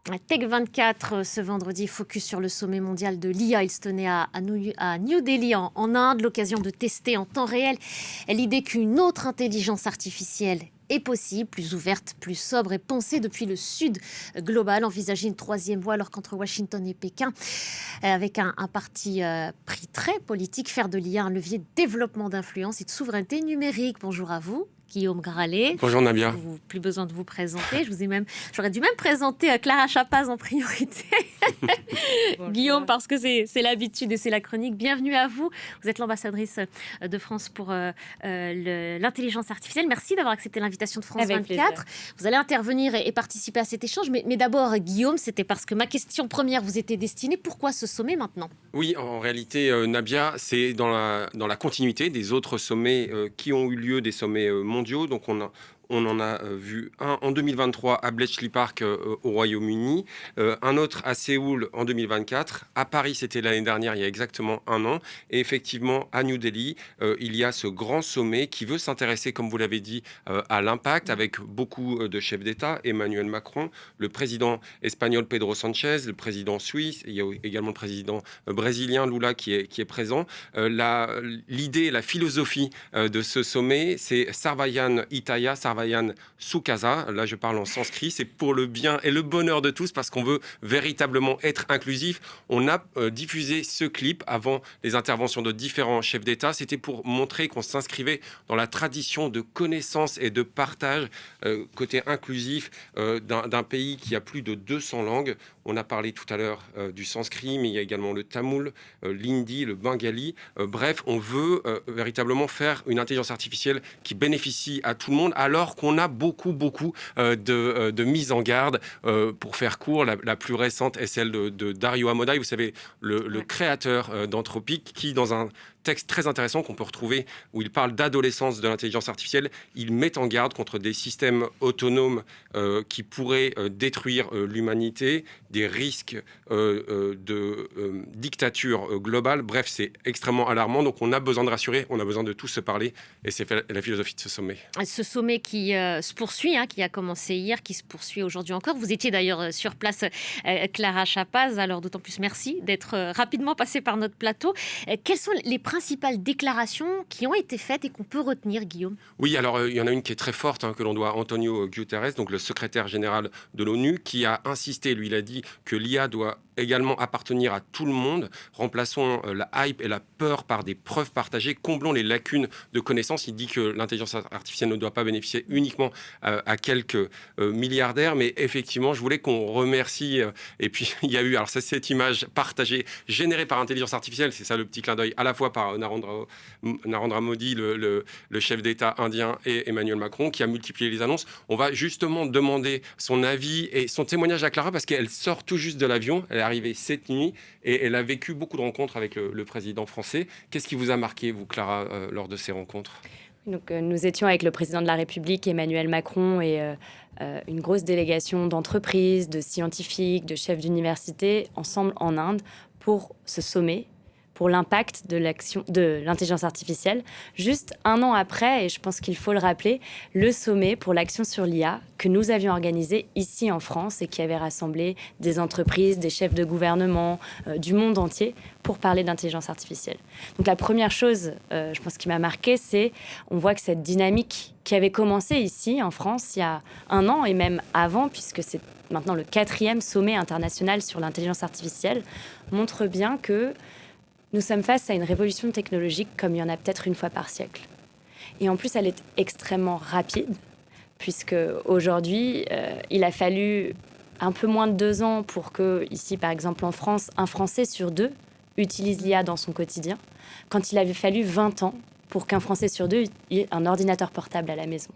Tech24 ce vendredi, focus sur le sommet mondial de l'IA. Il se tenait à New Delhi en Inde, l'occasion de tester en temps réel l'idée qu'une autre intelligence artificielle est possible, plus ouverte, plus sobre et pensée depuis le sud global, envisager une troisième voie alors qu'entre Washington et Pékin, avec un parti pris très politique, faire de l'IA un levier de développement d'influence et de souveraineté numérique. Bonjour à vous. Guillaume Gralet. Bonjour Nabia. Plus besoin de vous présenter. J'aurais dû même présenter Clara Chapaz en priorité. Guillaume, parce que c'est l'habitude et c'est la chronique. Bienvenue à vous. Vous êtes l'ambassadrice de France pour l'intelligence artificielle. Merci d'avoir accepté l'invitation de France Avec 24. plaisir. Vous allez intervenir et participer à cet échange. Mais d'abord, Guillaume, c'était parce que ma question première vous était destinée. Pourquoi ce sommet maintenant ? Oui, en réalité, Nabia, c'est dans la continuité des autres sommets qui ont eu lieu, des sommets mondiaux. Donc on en a vu un en 2023 à Bletchley Park au Royaume-Uni, un autre à Séoul en 2024. À Paris, c'était l'année dernière, il y a exactement un an. Et effectivement, à New Delhi, il y a ce grand sommet qui veut s'intéresser, comme vous l'avez dit, à l'impact, avec beaucoup de chefs d'État, Emmanuel Macron, le président espagnol Pedro Sanchez, le président suisse, il y a également le président brésilien Lula qui est présent. L'idée, la philosophie de ce sommet, c'est Sarvayan Hitaya, Sarvayan Sukasa, là je parle en sanskrit, c'est pour le bien et le bonheur de tous parce qu'on veut véritablement être inclusif. On a diffusé ce clip avant les interventions de différents chefs d'État, c'était pour montrer qu'on s'inscrivait dans la tradition de connaissance et de partage côté inclusif d'un pays qui a plus de 200 langues. On a parlé tout à l'heure du sanskrit, mais il y a également le tamoul, l'hindi, le bengali. Bref, on veut véritablement faire une intelligence artificielle qui bénéficie à tout le monde, alors qu'on a beaucoup de mises en garde. Pour faire court, la plus récente est celle de Dario Amodei, vous savez, le créateur d'Anthropic, qui, dans un texte très intéressant qu'on peut retrouver, où il parle d'adolescence de l'intelligence artificielle, il met en garde contre des systèmes autonomes qui pourraient détruire l'humanité, des risques de dictature globale. Bref, c'est extrêmement alarmant. Donc on a besoin de rassurer, on a besoin de tous se parler. Et c'est la philosophie de ce sommet. Ce sommet qui se poursuit, qui a commencé hier, qui se poursuit aujourd'hui encore. Vous étiez d'ailleurs sur place, Clara Chapaz. Alors d'autant plus merci d'être rapidement passée par notre plateau. Quelles sont les principales déclarations qui ont été faites et qu'on peut retenir, Guillaume ? Oui, alors il y en a une qui est très forte, que l'on doit à Antonio Guterres, donc le secrétaire général de l'ONU, qui a insisté, lui il a dit que l'IA doit également appartenir à tout le monde. Remplaçons la hype et la peur par des preuves partagées, comblons les lacunes de connaissances. Il dit que l'intelligence artificielle ne doit pas bénéficier uniquement à quelques milliardaires, mais effectivement, je voulais qu'on remercie, et puis il y a eu, alors cette image partagée, générée par intelligence artificielle, c'est ça le petit clin d'œil, à la fois par Narendra Modi, le chef d'État indien, et Emmanuel Macron, qui a multiplié les annonces. On va justement demander son avis et son témoignage à Clara, parce qu'elle sort tout juste de l'avion, elle est arrivée cette nuit, et elle a vécu beaucoup de rencontres avec le président français. Qu'est-ce qui vous a marqué, vous, Clara, lors de ces rencontres ? Donc, nous étions avec le président de la République, Emmanuel Macron, et une grosse délégation d'entreprises, de scientifiques, de chefs d'université, ensemble en Inde, pour ce sommet, pour l'impact de l'intelligence artificielle. Juste un an après, et je pense qu'il faut le rappeler, le sommet pour l'action sur l'IA que nous avions organisé ici en France et qui avait rassemblé des entreprises, des chefs de gouvernement, du monde entier pour parler d'intelligence artificielle. Donc la première chose, je pense, qui m'a marquée, c'est on voit que cette dynamique qui avait commencé ici en France il y a un an et même avant, puisque c'est maintenant le 4e sommet international sur l'intelligence artificielle, montre bien que nous sommes face à une révolution technologique comme il y en a peut-être une fois par siècle. Et en plus, elle est extrêmement rapide, puisque aujourd'hui, il a fallu un peu moins de 2 ans pour que, ici, par exemple, en France, un Français sur 2 utilise l'IA dans son quotidien, quand il avait fallu 20 ans pour qu'un Français sur 2 ait un ordinateur portable à la maison.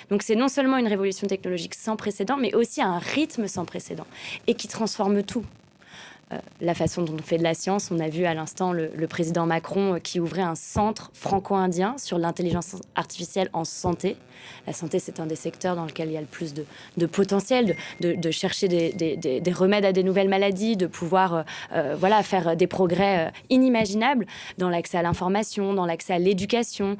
Donc c'est non seulement une révolution technologique sans précédent, mais aussi un rythme sans précédent, et qui transforme tout. la façon dont on fait de la science. On a vu à l'instant le président Macron qui ouvrait un centre franco-indien sur l'intelligence artificielle en santé. La santé, c'est un des secteurs dans lequel il y a le plus de potentiel, de chercher des remèdes à des nouvelles maladies, de pouvoir faire des progrès inimaginables dans l'accès à l'information, dans l'accès à l'éducation,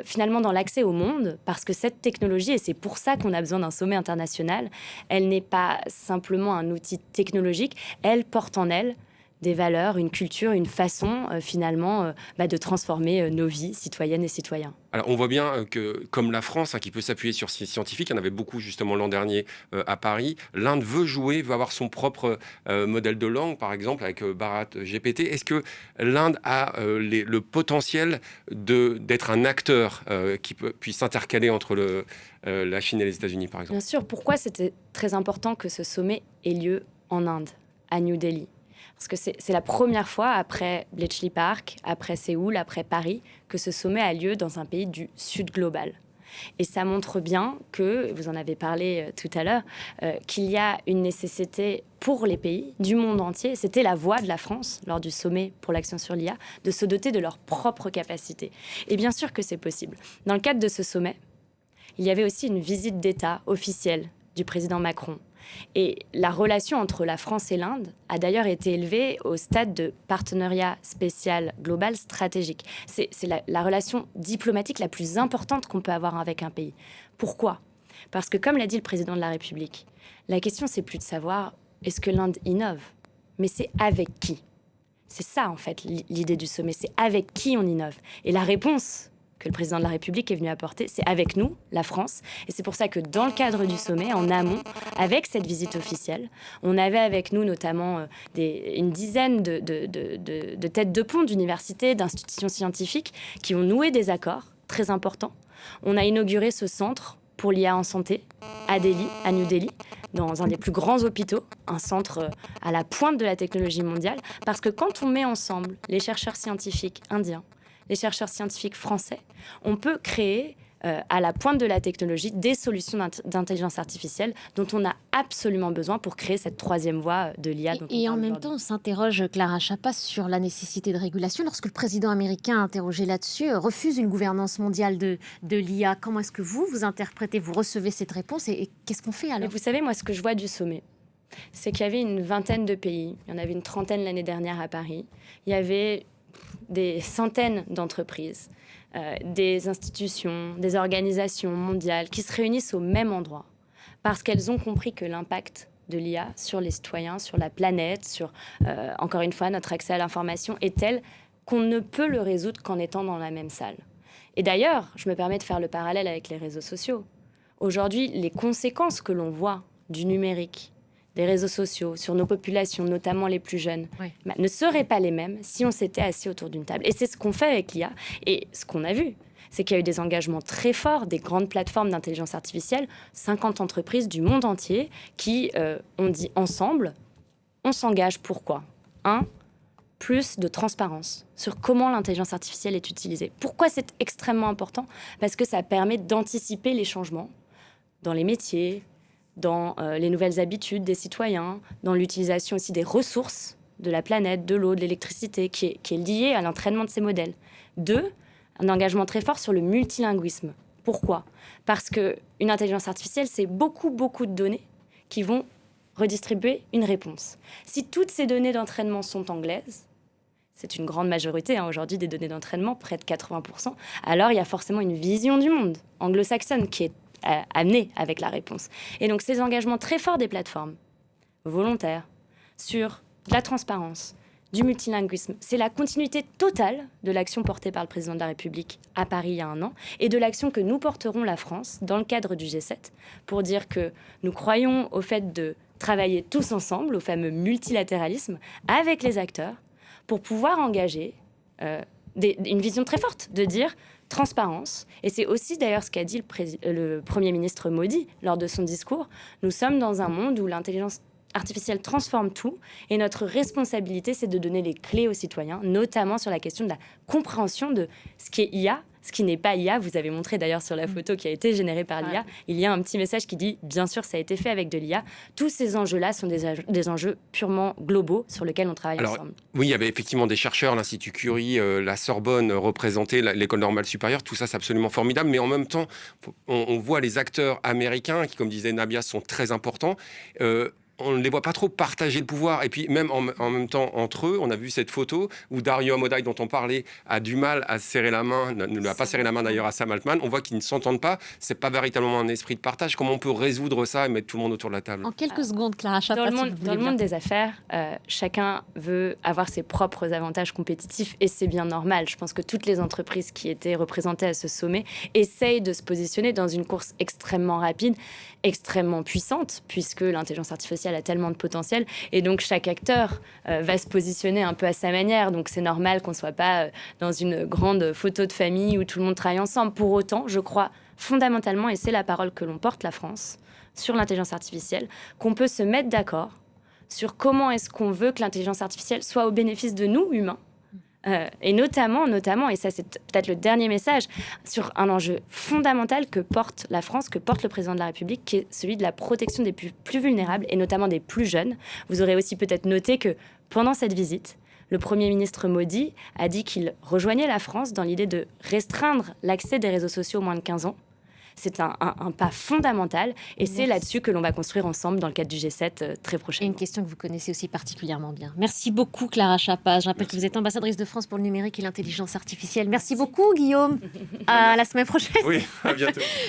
finalement dans l'accès au monde, parce que cette technologie, et c'est pour ça qu'on a besoin d'un sommet international, elle n'est pas simplement un outil technologique, elle porte en elle des valeurs, une culture, une façon de transformer nos vies citoyennes et citoyens. Alors, on voit bien que, comme la France, qui peut s'appuyer sur ses scientifiques, il y en avait beaucoup justement l'an dernier à Paris, l'Inde veut avoir son propre modèle de langue, par exemple, avec Bharat GPT. Est-ce que l'Inde a le potentiel d'être un acteur qui puisse s'intercaler entre la Chine et les États-Unis, par exemple? Bien sûr. Pourquoi c'était très important que ce sommet ait lieu en Inde, à New Delhi? Parce que c'est la première fois, après Bletchley Park, après Séoul, après Paris, que ce sommet a lieu dans un pays du Sud global. Et ça montre bien que, vous en avez parlé tout à l'heure, qu'il y a une nécessité pour les pays du monde entier, c'était la voix de la France lors du sommet pour l'action sur l'IA, de se doter de leurs propres capacités. Et bien sûr que c'est possible. Dans le cadre de ce sommet, il y avait aussi une visite d'État officielle du président Macron. Et la relation entre la France et l'Inde a d'ailleurs été élevée au stade de partenariat spécial global stratégique. C'est la relation diplomatique la plus importante qu'on peut avoir avec un pays. Pourquoi ? Parce que, comme l'a dit le président de la République, la question, c'est plus de savoir est-ce que l'Inde innove, mais c'est avec qui ? C'est ça, en fait, l'idée du sommet, c'est avec qui on innove. Et la réponse que le président de la République est venu apporter, c'est avec nous, la France. Et c'est pour ça que dans le cadre du sommet, en amont, avec cette visite officielle, on avait avec nous notamment une dizaine de têtes de pont d'universités, d'institutions scientifiques qui ont noué des accords très importants. On a inauguré ce centre pour l'IA en santé à New Delhi, dans un des plus grands hôpitaux, un centre à la pointe de la technologie mondiale, parce que quand on met ensemble les chercheurs scientifiques indiens, les chercheurs scientifiques français, on peut créer à la pointe de la technologie des solutions d'intelligence artificielle dont on a absolument besoin pour créer cette troisième voie de l'IA. Et en même temps, on s'interroge, Clara Chapas, sur la nécessité de régulation. Lorsque le président américain, interrogé là-dessus, refuse une gouvernance mondiale de l'IA, comment est-ce que vous interprétez, vous recevez cette réponse et qu'est-ce qu'on fait alors ? Et vous savez, moi, ce que je vois du sommet, c'est qu'il y avait une vingtaine de pays. Il y en avait une trentaine l'année dernière à Paris. Il y avait des centaines d'entreprises, des institutions, des organisations mondiales qui se réunissent au même endroit parce qu'elles ont compris que l'impact de l'IA sur les citoyens, sur la planète, sur, encore une fois, notre accès à l'information est tel qu'on ne peut le résoudre qu'en étant dans la même salle. Et d'ailleurs, je me permets de faire le parallèle avec les réseaux sociaux. Aujourd'hui, les conséquences que l'on voit du numérique, des réseaux sociaux, sur nos populations, notamment les plus jeunes, ne seraient pas les mêmes si on s'était assis autour d'une table. Et c'est ce qu'on fait avec l'IA. Et ce qu'on a vu, c'est qu'il y a eu des engagements très forts des grandes plateformes d'intelligence artificielle, 50 entreprises du monde entier qui ont dit ensemble, on s'engage pour quoi ? Plus de transparence sur comment l'intelligence artificielle est utilisée. Pourquoi c'est extrêmement important ? Parce que ça permet d'anticiper les changements dans les métiers, dans les nouvelles habitudes des citoyens, dans l'utilisation aussi des ressources de la planète, de l'eau, de l'électricité, qui est liée à l'entraînement de ces modèles. 2, un engagement très fort sur le multilinguisme. Pourquoi ? Parce qu'une intelligence artificielle, c'est beaucoup de données qui vont redistribuer une réponse. Si toutes ces données d'entraînement sont anglaises, c'est une grande majorité aujourd'hui des données d'entraînement, près de 80%, alors il y a forcément une vision du monde anglo-saxonne qui est amener avec la réponse. Et donc, ces engagements très forts des plateformes, volontaires, sur de la transparence, du multilinguisme, c'est la continuité totale de l'action portée par le président de la République à Paris il y a un an et de l'action que nous porterons la France dans le cadre du G7 pour dire que nous croyons au fait de travailler tous ensemble, au fameux multilatéralisme, avec les acteurs pour pouvoir engager une vision très forte de dire transparence. Et c'est aussi d'ailleurs ce qu'a dit le Premier ministre Modi lors de son discours. Nous sommes dans un monde où l'intelligence artificielle transforme tout et notre responsabilité, c'est de donner les clés aux citoyens, notamment sur la question de la compréhension de ce qu'est IA ce qui n'est pas IA. Vous avez montré d'ailleurs sur la photo qui a été générée par l'IA, il y a un petit message qui dit, bien sûr, ça a été fait avec de l'IA. Tous ces enjeux-là sont des enjeux purement globaux sur lesquels on travaille ensemble. Oui, il y avait effectivement des chercheurs, l'Institut Curie, la Sorbonne représentée, l'École normale supérieure, tout ça c'est absolument formidable, mais en même temps, on voit les acteurs américains qui, comme disait Nabia, sont très importants. On ne les voit pas trop partager le pouvoir. Et puis, même en même temps, entre eux, on a vu cette photo où Dario Amodei, dont on parlait, a du mal à serrer la main, ne lui a pas serré la main d'ailleurs à Sam Altman. On voit qu'ils ne s'entendent pas. C'est pas véritablement un esprit de partage. Comment on peut résoudre ça et mettre tout le monde autour de la table? En quelques secondes, Clara Chapa, dans le monde des affaires, chacun veut avoir ses propres avantages compétitifs et c'est bien normal. Je pense que toutes les entreprises qui étaient représentées à ce sommet essayent de se positionner dans une course extrêmement rapide, extrêmement puissante, puisque l'intelligence artificielle a tellement de potentiel. Et donc, chaque acteur va se positionner un peu à sa manière. Donc, c'est normal qu'on ne soit pas dans une grande photo de famille où tout le monde travaille ensemble. Pour autant, je crois fondamentalement, et c'est la parole que l'on porte, la France, sur l'intelligence artificielle, qu'on peut se mettre d'accord sur comment est-ce qu'on veut que l'intelligence artificielle soit au bénéfice de nous, humains, et notamment, et ça c'est peut-être le dernier message, sur un enjeu fondamental que porte la France, que porte le président de la République, qui est celui de la protection des plus vulnérables, et notamment des plus jeunes. Vous aurez aussi peut-être noté que pendant cette visite, le Premier ministre Modi a dit qu'il rejoignait la France dans l'idée de restreindre l'accès des réseaux sociaux aux moins de 15 ans. C'est un pas fondamental et c'est là-dessus que l'on va construire ensemble dans le cadre du G7 très prochainement. Et une question que vous connaissez aussi particulièrement bien. Merci beaucoup Clara Chapa. Je rappelle que vous êtes ambassadrice de France pour le numérique et l'intelligence artificielle. Merci beaucoup Guillaume. À la semaine prochaine. Oui, à bientôt.